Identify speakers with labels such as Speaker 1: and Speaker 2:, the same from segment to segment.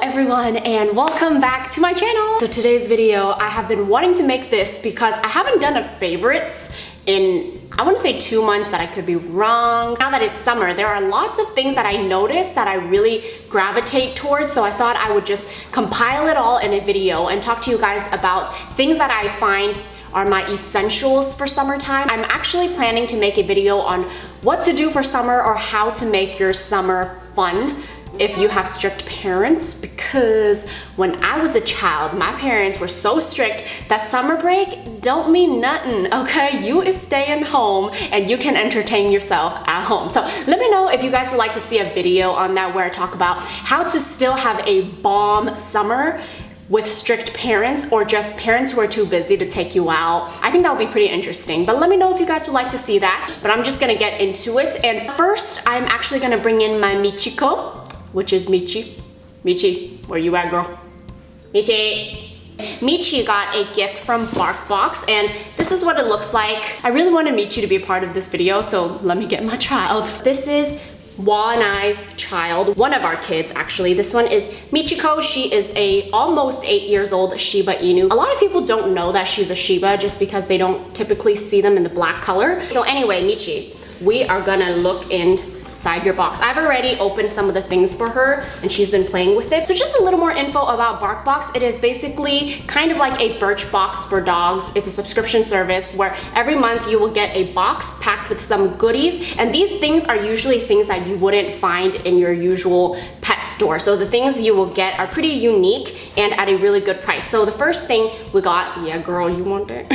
Speaker 1: everyone and welcome back to my channel. So today's video, I have been wanting to make this because I haven't done a favorites in, I want to say 2 months, but I could be wrong. Now that it's summer, there are lots of things that I noticed that I really gravitate towards, so I thought I would just compile it all in a video and talk to you guys about things that I find are my essentials for summertime. I'm actually planning to make a video on what to do for summer or how to make your summer fun if you have strict parents, because when I was a child, my parents were so strict that summer break don't mean nothing, okay? You is staying home and you can entertain yourself at home. So let me know if you guys would like to see a video on that where I talk about how to still have a bomb summer with strict parents or just parents who are too busy to take you out. I think that would be pretty interesting, but let me know if you guys would like to see that. But I'm just gonna get into it. And first, I'm actually gonna bring in my Michiko, which is Michi. Michi, where you at, girl? Michi. Michi got a gift from BarkBox, and this is what it looks like. I really wanted Michi to be a part of this video, so let me get my child. This is Wa and I's child, one of our kids actually. This one is Michiko. She is a almost 8 years old Shiba Inu. A lot of people don't know that she's a Shiba just because they don't typically see them in the black color. So anyway, Michi, we are gonna look inside your box. I've already opened some of the things for her and she's been playing with it. So just a little more info about BarkBox. It is basically kind of like a Birchbox for dogs. It's a subscription service where every month you will get a box packed with some goodies, and these things are usually things that you wouldn't find in your usual pet store. So the things you will get are pretty unique and at a really good price. So the first thing we got, yeah girl, you want that?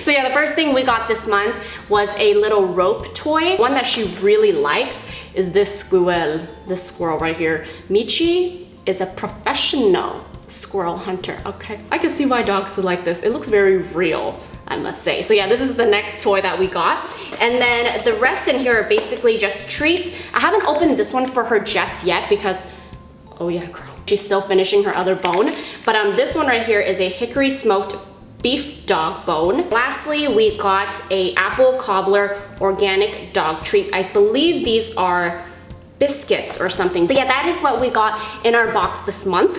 Speaker 1: So yeah, the first thing we got this month was a little rope toy. One that she really likes is this squirrel right here. Michi is a professional squirrel hunter, okay? I can see why dogs would like this. It looks very real, I must say. So yeah, this is the next toy that we got. And then the rest in here are basically just treats. I haven't opened this one for her just yet because, oh yeah, girl, she's still finishing her other bone. But this one right here is a hickory smoked beef dog bone. Lastly, we got a apple cobbler organic dog treat. I believe these are biscuits or something. So yeah, that is what we got in our box this month.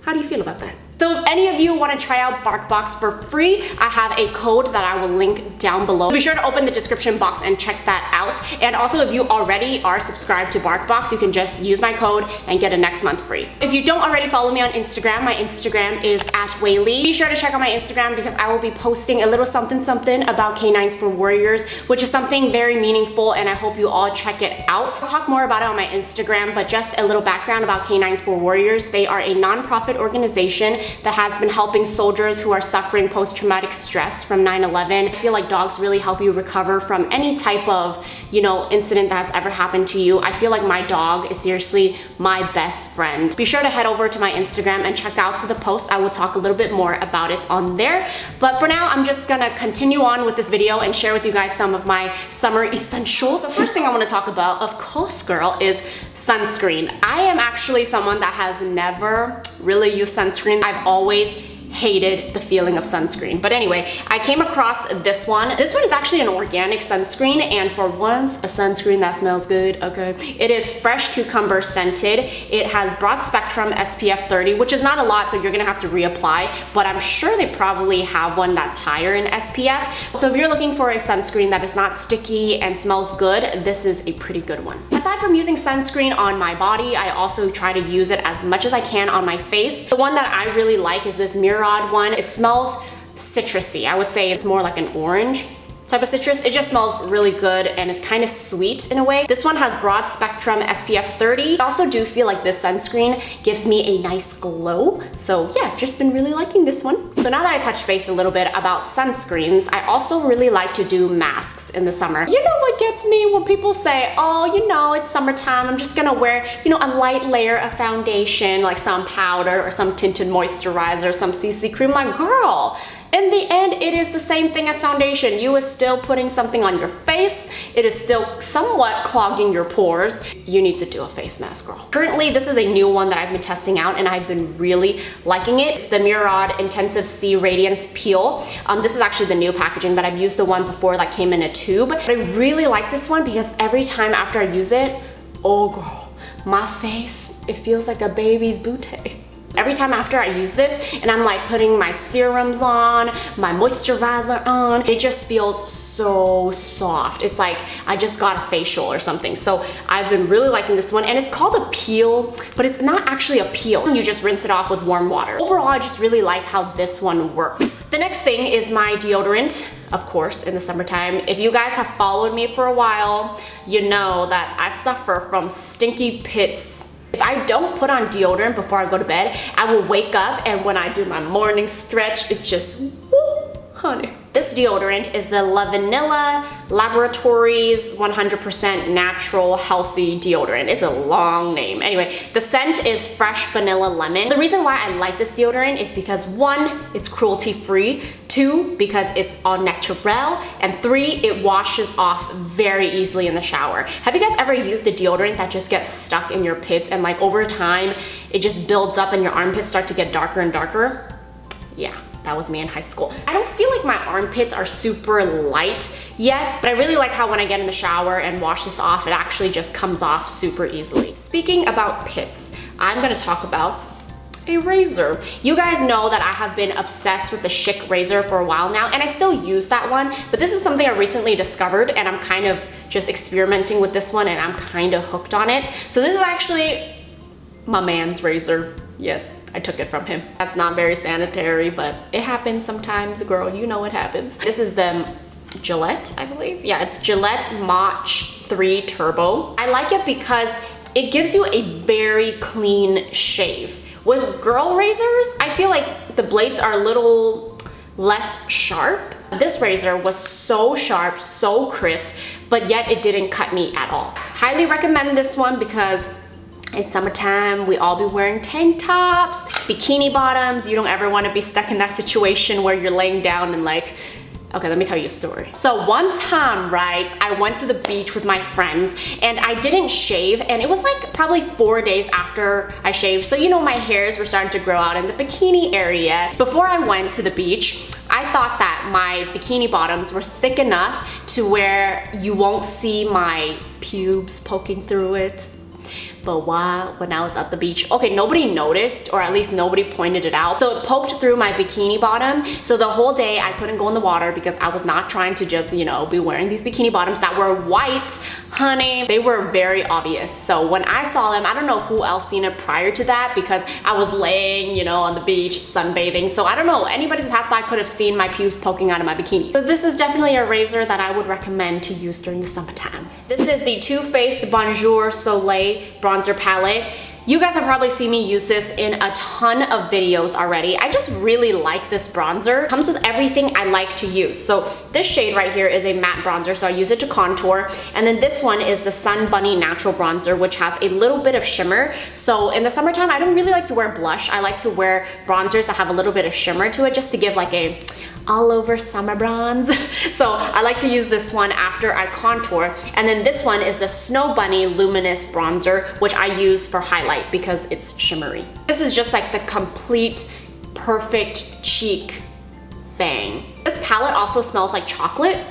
Speaker 1: How do you feel about that? So if any of you want to try out BarkBox for free, I have a code that I will link down below. Be sure to open the description box and check that out. And also, if you already are subscribed to BarkBox, you can just use my code and get a next month free. If you don't already follow me on Instagram, my Instagram is @Weylie. Be sure to check out my Instagram because I will be posting a little something about canines for warriors, which is something very meaningful, and I hope you all check it out. I'll talk more about it on my Instagram, but just a little background about Canines for Warriors. They are a non-profit organization that has been helping soldiers who are suffering post-traumatic stress from 9/11. I feel like dogs really help you recover from any type of, incident that has ever happened to you. I feel like my dog is seriously my best friend. Be sure to head over to my Instagram and check out the post. I will talk a little bit more about it on there. But for now, I'm just gonna continue on with this video and share with you guys some of my summer essentials. The first thing I wanna talk about, of course, girl, is sunscreen. I am actually someone that has never really used sunscreen. I've always hated the feeling of sunscreen. But anyway, I came across this one. This one is actually an organic sunscreen, and for once, a sunscreen that smells good, okay? It is fresh cucumber scented. It has broad spectrum SPF 30, which is not a lot, so you're gonna have to reapply, but I'm sure they probably have one that's higher in SPF. So if you're looking for a sunscreen that is not sticky and smells good, this is a pretty good one. Aside from using sunscreen on my body, I also try to use it as much as I can on my face. The one that I really like is this Mirror one. It smells citrusy. I would say it's more like an orange type of citrus. It just smells really good and it's kind of sweet in a way. This one has broad spectrum SPF 30. I also do feel like this sunscreen gives me a nice glow. So yeah, just been really liking this one. So now that I touched base a little bit about sunscreens, I also really like to do masks in the summer. You know what gets me when people say, oh, it's summertime, I'm just gonna wear, a light layer of foundation, like some powder or some tinted moisturizer, some CC cream. Like, girl, in the end, it is the same thing as foundation. You are still putting something on your face. It is still somewhat clogging your pores. You need to do a face mask, girl. Currently, this is a new one that I've been testing out and I've been really liking it. It's the Murad Intensive C Radiance Peel. This is actually the new packaging, but I've used the one before that came in a tube. But I really like this one because every time after I use it, oh girl, my face, it feels like a baby's booty. Every time after I use this and I'm like putting my serums on, my moisturizer on, it just feels so soft. It's like I just got a facial or something. So I've been really liking this one, and it's called a peel, but it's not actually a peel. You just rinse it off with warm water. Overall, I just really like how this one works. The next thing is my deodorant, of course, in the summertime. If you guys have followed me for a while, you know that I suffer from stinky pits. If I don't put on deodorant before I go to bed, I will wake up, and when I do my morning stretch, it's just, woo, honey. This deodorant is the La Vanilla Laboratories 100% natural healthy deodorant. It's a long name. Anyway, the scent is fresh vanilla lemon. The reason why I like this deodorant is because 1, it's cruelty free, 2, because it's all natural, and 3, it washes off very easily in the shower. Have you guys ever used a deodorant that just gets stuck in your pits, and like over time, it just builds up and your armpits start to get darker and darker? Yeah. That was me in high school. I don't feel like my armpits are super light yet, but I really like how when I get in the shower and wash this off, it actually just comes off super easily. Speaking about pits, I'm gonna talk about a razor. You guys know that I have been obsessed with the Schick razor for a while now, and I still use that one, but this is something I recently discovered, and I'm kind of just experimenting with this one, and I'm kind of hooked on it. So this is actually my man's razor. Yes, I took it from him. That's not very sanitary, but it happens sometimes, girl. You know it happens. This is the Gillette, I believe. Yeah, it's Gillette Mach 3 Turbo. I like it because it gives you a very clean shave. With girl razors, I feel like the blades are a little less sharp. This razor was so sharp, so crisp, but yet it didn't cut me at all. Highly recommend this one because it's summertime, we all be wearing tank tops, bikini bottoms. You don't ever want to be stuck in that situation where you're laying down and like, okay, let me tell you a story. So one time, right, I went to the beach with my friends and I didn't shave, and it was like probably 4 days after I shaved. So you know, my hairs were starting to grow out in the bikini area. Before I went to the beach, I thought that my bikini bottoms were thick enough to where you won't see my pubes poking through it. But when I was at the beach, okay, nobody noticed, or at least nobody pointed it out. So it poked through my bikini bottom. So the whole day I couldn't go in the water because I was not trying to just, you know, be wearing these bikini bottoms that were white. Honey, they were very obvious. So when I saw them, I don't know who else seen it prior to that because I was laying, you know, on the beach sunbathing. So I don't know, anybody that passed by could have seen my pubes poking out of my bikini. So this is definitely a razor that I would recommend to use during the summertime. This is the Too Faced Bonjour Soleil bronzer palette. You guys have probably seen me use this in a ton of videos already. I just really like this bronzer. It comes with everything I like to use. So this shade right here is a matte bronzer, so I use it to contour. And then this one is the Sun Bunny Natural Bronzer, which has a little bit of shimmer. So in the summertime, I don't really like to wear blush. I like to wear bronzers that have a little bit of shimmer to it just to give like a all over summer bronze. So I like to use this one after I contour. And then this one is the Snow Bunny Luminous Bronzer, which I use for highlight because it's shimmery. This is just like the complete perfect cheek thing. This palette also smells like chocolate.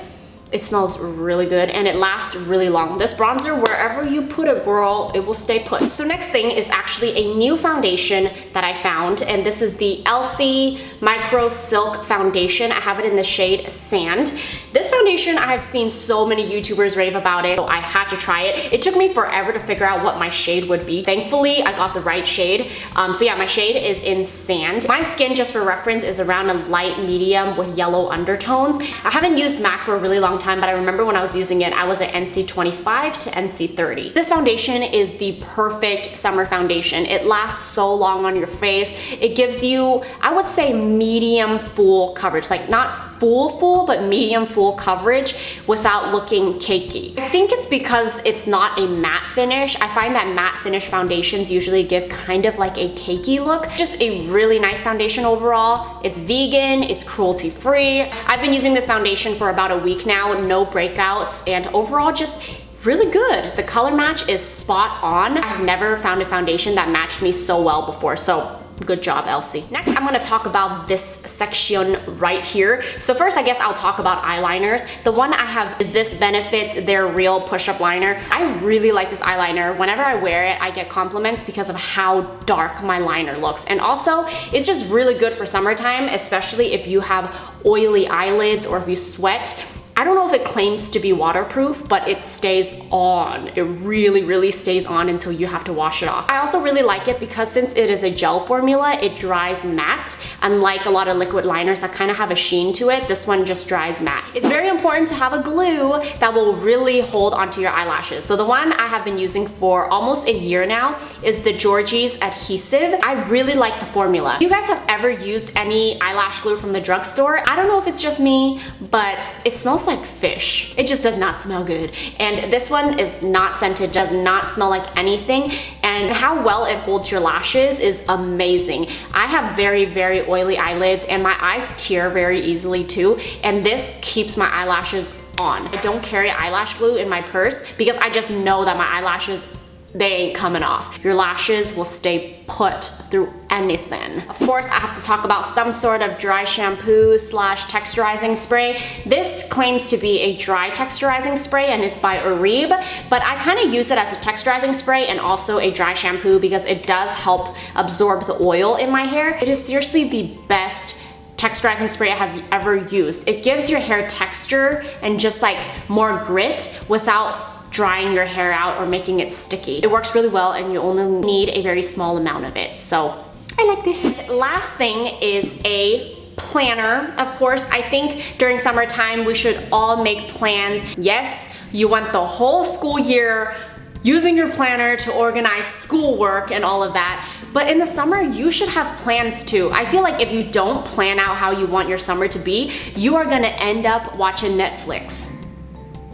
Speaker 1: It smells really good and it lasts really long. This bronzer, wherever you put it, girl, it will stay put. So next thing is actually a new foundation that I found, and this is the Elsie Micro Silk Foundation. I have it in the shade Sand. This foundation, I have seen so many YouTubers rave about it, so I had to try it. It took me forever to figure out what my shade would be. Thankfully, I got the right shade. So yeah, my shade is in Sand. My skin, just for reference, is around a light medium with yellow undertones. I haven't used MAC for a really long time, but I remember when I was using it, I was at NC 25 to NC 30. This foundation is the perfect summer foundation. It lasts so long on your face. It gives you, I would say, medium full coverage, like not full, but medium full coverage without looking cakey. I think it's because it's not a matte finish. I find that matte finish foundations usually give kind of like a cakey look. Just a really nice foundation overall. It's vegan, it's cruelty free. I've been using this foundation for about a week now, no breakouts, and overall just really good. The color match is spot on. I've never found a foundation that matched me so well before, so Good job, Elsie. Next, I'm gonna talk about this section right here. So first, I guess I'll talk about eyeliners. The one I have is this Benefit's Their Real Push-Up Liner. I really like this eyeliner. Whenever I wear it, I get compliments because of how dark my liner looks. And also, it's just really good for summertime, especially if you have oily eyelids or if you sweat. I don't know if it claims to be waterproof, but it stays on. It really, really stays on until you have to wash it off. I also really like it because since it is a gel formula, it dries matte. Unlike a lot of liquid liners that kind of have a sheen to it, this one just dries matte. It's very important to have a glue that will really hold onto your eyelashes. So the one I have been using for almost a year now is the Georgie's Adhesive. I really like the formula. If you guys have ever used any eyelash glue from the drugstore, I don't know if it's just me, but it smells like fish. It just does not smell good. And this one is not scented, does not smell like anything. And how well it holds your lashes is amazing. I have very, very oily eyelids and my eyes tear very easily too. And this keeps my eyelashes on. I don't carry eyelash glue in my purse because I just know that my eyelashes, they ain't coming off. Your lashes will stay put through anything. Of course, I have to talk about some sort of dry shampoo slash texturizing spray. This claims to be a dry texturizing spray and it's by Aribe, but I kind of use it as a texturizing spray and also a dry shampoo because it does help absorb the oil in my hair. It is seriously the best texturizing spray I have ever used. It gives your hair texture and just like more grit without drying your hair out or making it sticky. It works really well and you only need a very small amount of it. So I like this. Last thing is a planner. Of course, I think during summertime we should all make plans. Yes, you want the whole school year using your planner to organize schoolwork and all of that. But in the summer, you should have plans too. I feel like if you don't plan out how you want your summer to be, you are gonna end up watching Netflix.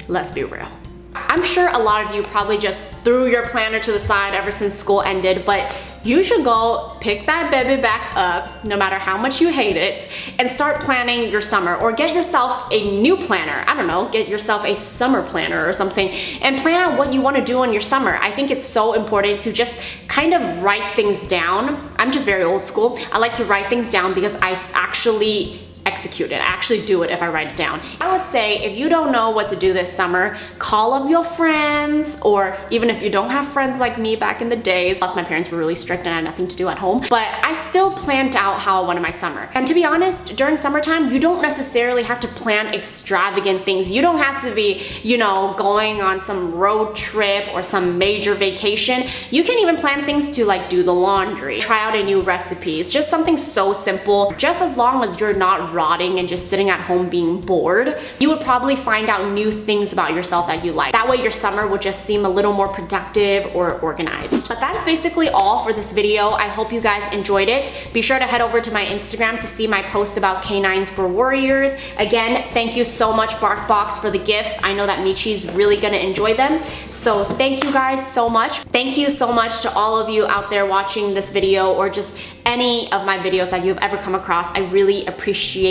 Speaker 1: Let's be real. I'm sure a lot of you probably just threw your planner to the side ever since school ended, but you should go pick that baby back up, no matter how much you hate it, and start planning your summer, or get yourself a new planner. I don't know, get yourself a summer planner or something, and plan out what you want to do in your summer. I think it's so important to just kind of write things down. I'm just very old school. I like to write things down because I actually execute it. I actually do it if I write it down. I would say if you don't know what to do this summer, call up your friends, or even if you don't have friends like me back in the days, plus my parents were really strict and I had nothing to do at home, but I still planned out how I wanted my summer. And to be honest, during summertime, you don't necessarily have to plan extravagant things. You don't have to be, you know, going on some road trip or some major vacation. You can even plan things to like do the laundry, try out a new recipe. It's just something so simple. Just as long as you're not rotting and just sitting at home being bored, you would probably find out new things about yourself that you like. That way your summer would just seem a little more productive or organized. But that is basically all for this video. I hope you guys enjoyed it. Be sure to head over to my Instagram to see my post about canines for warriors. Again, thank you so much BarkBox for the gifts. I know that Michi's really gonna enjoy them. So thank you guys so much. Thank you so much to all of you out there watching this video or just any of my videos that you've ever come across. I really appreciate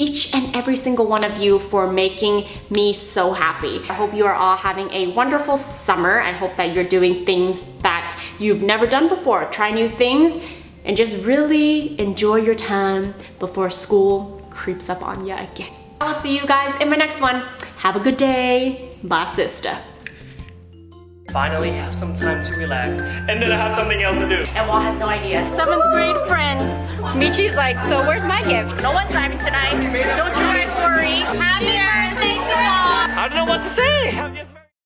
Speaker 1: each and every single one of you for making me so happy. I hope you are all having a wonderful summer. I hope that you're doing things that you've never done before. Try new things and just really enjoy your time before school creeps up on you again. I will see you guys in my next one. Have a good day. Bye, sister.
Speaker 2: Finally have some time to relax, and then I have something else to do.
Speaker 1: And Wall has no idea. 7th grade friends. Michi's like, so where's my gift? No one's driving tonight. Don't you guys worry. Happy birthday to Wall.
Speaker 2: I don't know what to say.